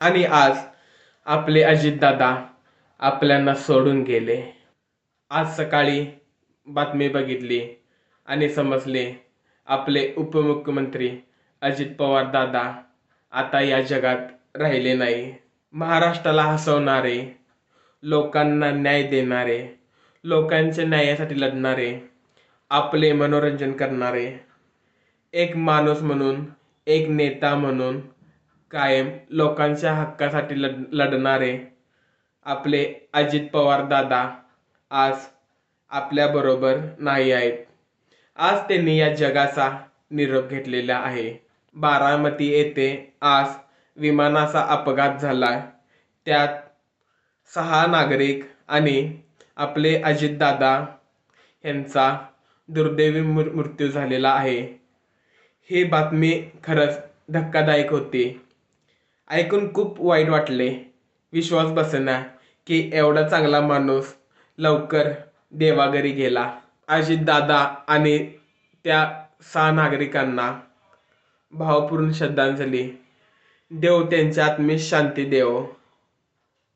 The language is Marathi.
आणि आज आपले अजितदादा आपल्याला सोडून गेले. आज सकाळी बातमी बघितली आणि समजले आपले उपमुख्यमंत्री अजित पवार दादा आता या जगात राहिले नाही. महाराष्ट्राला हसवणारे, लोकांना न्याय देणारे, लोकांच्या न्यायासाठी लढणारे, आपले मनोरंजन करणारे, एक माणूस म्हणून, एक नेता म्हणून कायम लोकांच्या हक्कासाठी लढणारे आपले अजित पवार दादा आज आपल्याबरोबर नाही आहेत. आज त्यांनी या जगाचा निरोप घेतलेला आहे. बारामती येथे आज विमानाचा अपघात झाला. त्यात 6 नागरिक आणि आपले अजितदादा यांचा दुर्दैवी मृत्यू झालेला आहे. ही बातमी खरंच धक्कादायक होती. ऐकून खूप वाईट वाटले. विश्वास बसेना की एवढा चांगला माणूस लवकर देवाघरी गेला. अजितदादा आणि त्या 6 नागरिकांना भावपूर्ण श्रद्धांजली. देव त्यांच्या आत्मेस शांती देवो.